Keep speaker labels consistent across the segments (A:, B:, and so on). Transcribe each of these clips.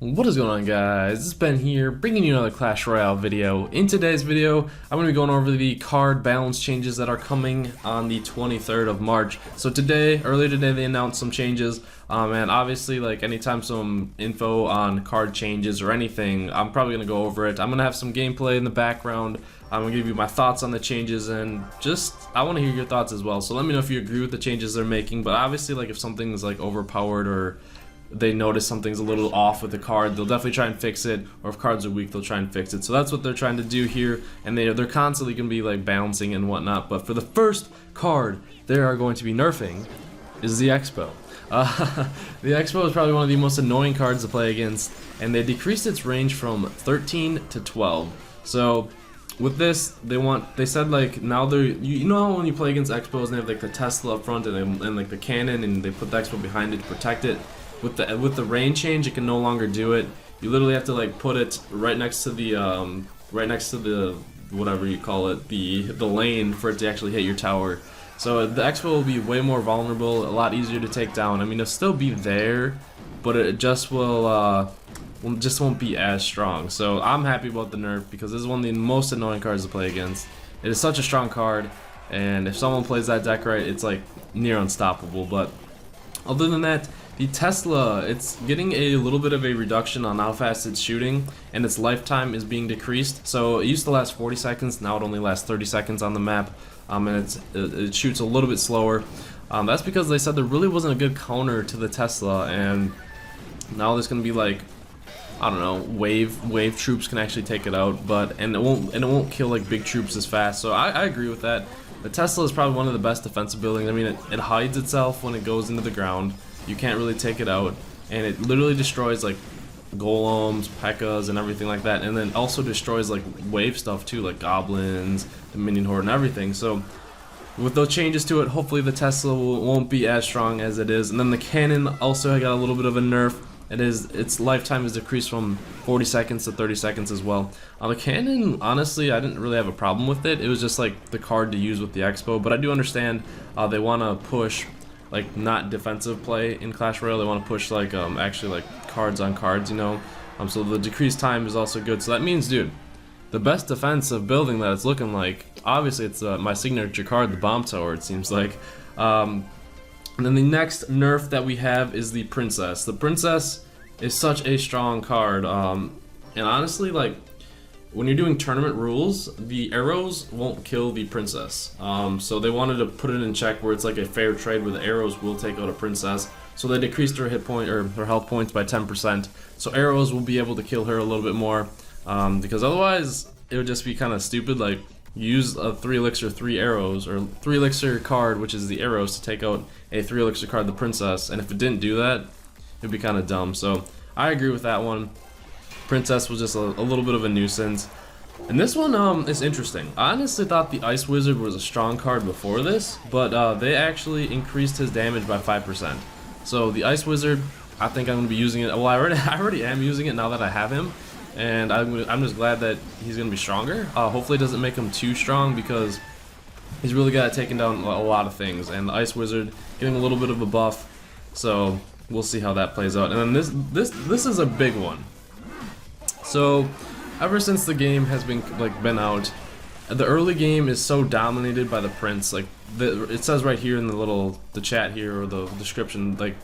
A: What is going on, guys? It's Ben here, bringing you another Clash Royale video. In today's video, I'm going to be going over the card balance changes that are coming on the 23rd of March. So earlier today, they announced some changes, and obviously, like anytime some info on card changes or anything, I'm probably going to go over it. I'm going to have some gameplay in the background. I'm going to give you my thoughts on the changes, and I want to hear your thoughts as well. So let me know if you agree with the changes they're making, but obviously, like if something is like overpowered or they notice something's a little off with the card, they'll definitely try and fix it, or if cards are weak, they'll try and fix it. So that's what they're trying to do here, and they're constantly going to be like balancing and whatnot. But for the first card they are going to be nerfing is the Xbow. The Xbow is probably one of the most annoying cards to play against, and they decreased its range from 13 to 12. So with this, they said like now you know how when you play against Xbows and they have like the Tesla up front and like the cannon, and they put the Xbow behind it to protect it. With the range change, it can no longer do it. You literally have to like put it right next to the whatever you call it, the lane for it to actually hit your tower. So the Xbow will be way more vulnerable, a lot easier to take down. I mean, it'll still be there, but it just won't be as strong. So I'm happy about the nerf because this is one of the most annoying cards to play against. It is such a strong card, and if someone plays that deck right, it's like near unstoppable. But other than that, the Tesla, it's getting a little bit of a reduction on how fast it's shooting, and its lifetime is being decreased. So it used to last 40 seconds, now it only lasts 30 seconds on the map, and it shoots a little bit slower. That's because they said there really wasn't a good counter to the Tesla, and now there's going to be like, I don't know, wave troops can actually take it out, and it won't kill like big troops as fast. So I agree with that. The Tesla is probably one of the best defensive buildings. I mean, it hides itself when it goes into the ground. You can't really take it out, and it literally destroys like golems, P.E.K.K.A.s, and everything like that, and then also destroys like wave stuff too, like goblins, the minion horde, and everything. So with those changes to it, hopefully the Tesla won't be as strong as it is. And then the cannon also got a little bit of a nerf. Its lifetime is decreased from 40 seconds to 30 seconds as well. The cannon, honestly, I didn't really have a problem with it. It was just like the card to use with the Xbow, but I do understand they want to push like not defensive play in Clash Royale. They want to push like actually like cards on cards, you know. So the decreased time is also good. So that means, dude, the best defensive building that it's looking like, obviously it's my signature card, the bomb tower, it seems like. And then the next nerf that we have is the princess. The princess is such a strong card, and honestly, like when you're doing tournament rules, the arrows won't kill the princess. So they wanted to put it in check where it's like a fair trade where the arrows will take out a princess. So they decreased her hit point or her health points by 10%. So arrows will be able to kill her a little bit more, because otherwise it would just be kind of stupid. Like use a 3 elixir 3 arrows, or 3 elixir card, which is the arrows, to take out a 3 elixir card, the princess. And if it didn't do that, it'd be kind of dumb. So I agree with that one. Princess was just a little bit of a nuisance. And this one is interesting. I honestly thought the Ice Wizard was a strong card before this, but they actually increased his damage by 5%. So the Ice Wizard, I think I'm going to be using it. Well, I already am using it now that I have him, and I'm just glad that he's going to be stronger. Hopefully it doesn't make him too strong, because he's really good at taking down a lot of things, and the Ice Wizard getting a little bit of a buff. So we'll see how that plays out. And then this is a big one. So ever since the game has been out, the early game is so dominated by the prince. Like it says right here in the chat here, or the description, like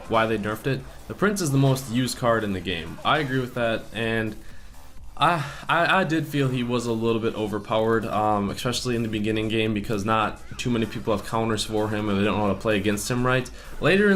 A: why they nerfed it. The prince is the most used card in the game. I agree with that, and I did feel he was a little bit overpowered, especially in the beginning game, because not too many people have counters for him, and they don't know how to play against him right. Later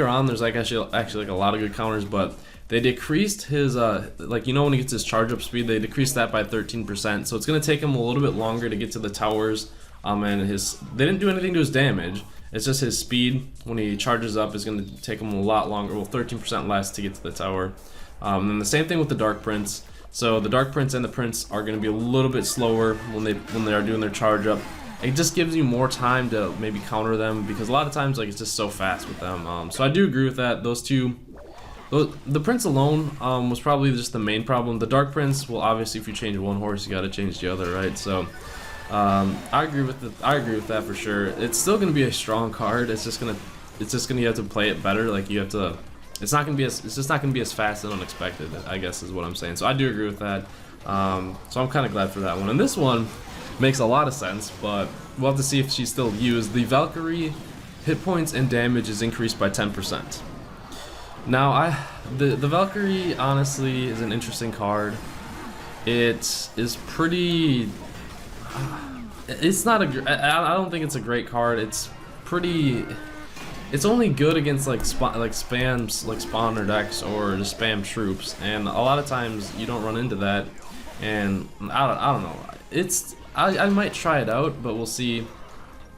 A: on, there's like actually like a lot of good counters, but they decreased his like, you know, when he gets his charge up speed, they decreased that by 13%. So it's gonna take him a little bit longer to get to the towers, and they didn't do anything to his damage. It's just his speed when he charges up is gonna take him a lot longer, well, 13% less to get to the tower. And the same thing with the Dark Prince. So the Dark Prince and the Prince are going to be a little bit slower when they are doing their charge up. It just gives you more time to maybe counter them, because a lot of times like it's just so fast with them. So I do agree with that. Those two, the Prince alone was probably just the main problem. The Dark Prince, well, obviously if you change one horse, you got to change the other, right? So I agree with that for sure. It's still going to be a strong card. It's just gonna you have to play it better. Like you have to it's just not gonna be as fast and unexpected, I guess is what I'm saying. So I do agree with that. So I'm kind of glad for that one. And this one makes a lot of sense, but we'll have to see if she's still used. The Valkyrie hit points and damage is increased by 10%. Now the Valkyrie honestly is an interesting card. It is pretty. It's not I don't think it's a great card. It's pretty. It's only good against like spams, like spawner decks or just spam troops, and a lot of times you don't run into that. And I don't know. I might try it out, but we'll see.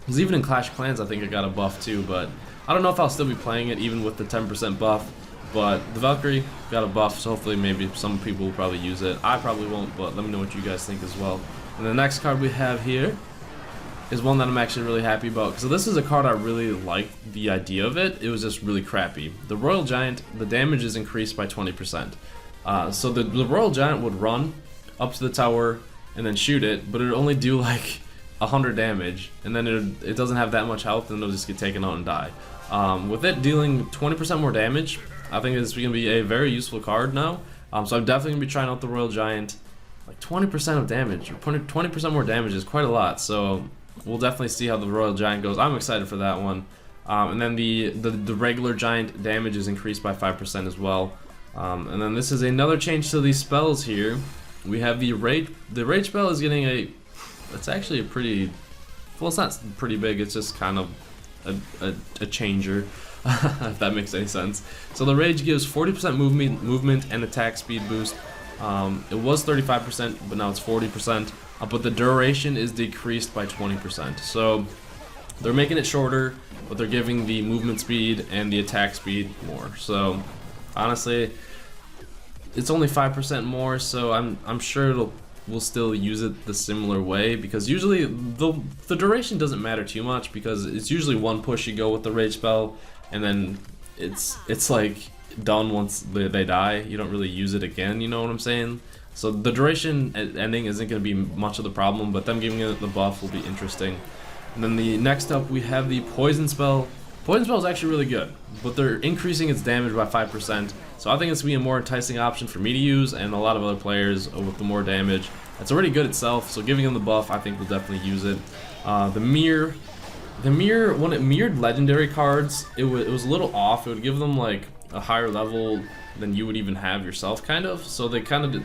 A: Because even in Clash of Clans, I think it got a buff too, but I don't know if I'll still be playing it even with the 10% buff. But the Valkyrie got a buff, so hopefully maybe some people will probably use it. I probably won't, but let me know what you guys think as well. And the next card we have here is one that I'm actually really happy about. So this is a card I really liked the idea of it. It was just really crappy. The Royal Giant, the damage is increased by 20%. So the Royal Giant would run up to the tower and then shoot it, but it would only do like 100 damage, and then it doesn't have that much health, and it'll just get taken out and die. With it dealing 20% more damage, I think it's going to be a very useful card now. So I'm definitely going to be trying out the Royal Giant. Like 20% of damage, or 20% more damage is quite a lot, so we'll definitely see how the Royal Giant goes. I'm excited for that one. And then the regular Giant damage is increased by 5% as well. And then this is another change to these spells here. We have the Rage spell is getting it's actually a pretty, well, it's not pretty big, it's just kind of a changer, if that makes any sense. So the Rage gives 40% movement and attack speed boost. It was 35%, but now it's 40%. But the duration is decreased by 20%. So they're making it shorter, but they're giving the movement speed and the attack speed more. So honestly, it's only 5% more, so I'm sure we'll still use it the similar way, because usually the duration doesn't matter too much, because it's usually one push you go with the Rage spell, and then it's like done once they die. You don't really use it again, you know what I'm saying? So the duration ending isn't going to be much of the problem, but them giving it the buff will be interesting. And then the next up we have the Poison spell. Poison spell is actually really good, but they're increasing its damage by 5%, so I think it's going to be a more enticing option for me to use and a lot of other players with the more damage. It's already good itself, so giving them the buff, I think we'll definitely use it. The mirror, when it mirrored legendary cards, it was a little off. It would give them like a higher level than you would even have yourself, kind of. So they kind of,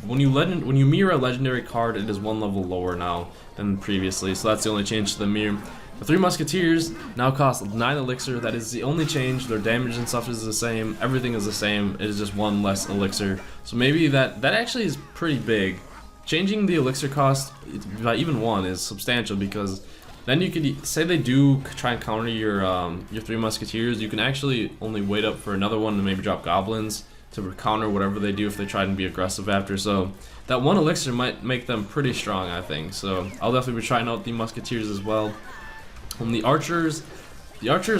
A: when you mirror a legendary card, it is one level lower now than previously. So that's the only change to the mirror. The Three Musketeers now cost 9 elixir. That is the only change. Their damage and stuff is the same. Everything is the same. It is just 1 less elixir. So maybe that actually is pretty big. Changing the elixir cost by even 1 is substantial, because then you could say they do try and counter your Three Musketeers. You can actually only wait up for another one to maybe drop goblins to counter whatever they do if they try and be aggressive after. So that 1 elixir might make them pretty strong, I think. So I'll definitely be trying out the Musketeers as well. The archers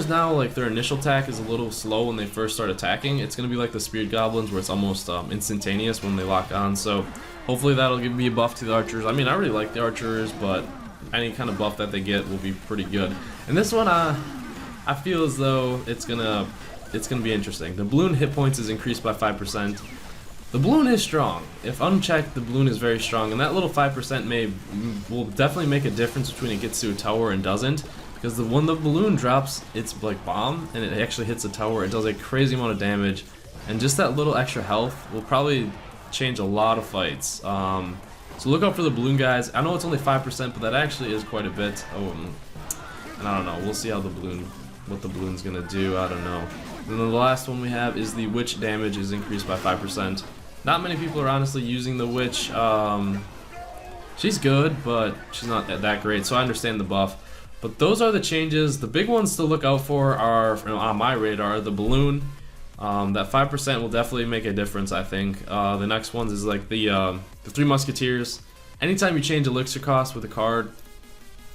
A: now, like, their initial attack is a little slow when they first start attacking. It's going to be like the Spirit Goblins, where it's almost instantaneous when they lock on. So hopefully that'll give me a buff to the archers. I mean, I really like the archers, but any kind of buff that they get will be pretty good. And this one, I feel as though it's gonna be interesting. The balloon hit points is increased by 5%. The balloon is strong. If unchecked, the balloon is very strong, and that little 5% will definitely make a difference between it gets to a tower and doesn't. Because when the balloon drops its like bomb and it actually hits a tower, it does a crazy amount of damage, and just that little extra health will probably change a lot of fights. So look out for the balloon, guys. I know it's only 5%, but that actually is quite a bit. Oh, and I don't know. We'll see how what the balloon's gonna do. I don't know. And then the last one we have is the witch damage is increased by 5%. Not many people are honestly using the witch. She's good, but she's not that great. So I understand the buff. But those are the changes. The big ones to look out for are, on my radar, the balloon. That 5% will definitely make a difference, I think. The next ones is like the Three Musketeers. Anytime you change elixir cost with a card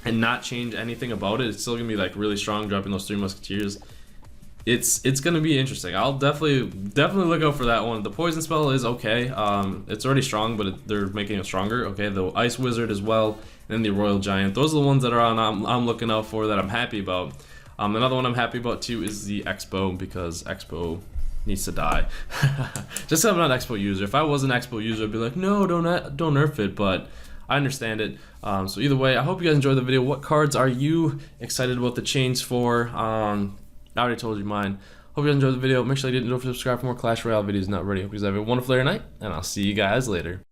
A: and not change anything about it, it's still gonna be like really strong, dropping those Three Musketeers. It's gonna be interesting. I'll definitely look out for that one. The poison spell is okay. It's already strong, but they're making it stronger. Okay, the ice wizard as well, and then the royal giant. Those are the ones that are on. I'm looking out for, that I'm happy about. Another one I'm happy about too is the Xbow, because Xbow needs to die. Just 'cause I'm not an Expo user. If I was an Expo user, I'd be like, no, don't nerf it, but I understand it. So either way, I hope you guys enjoyed the video. What cards are you excited about the change for? I already told you mine. Hope you guys enjoyed the video. Make sure you don't forget to subscribe for more Clash Royale videos not ready. Hope you guys have a wonderful night, and I'll see you guys later.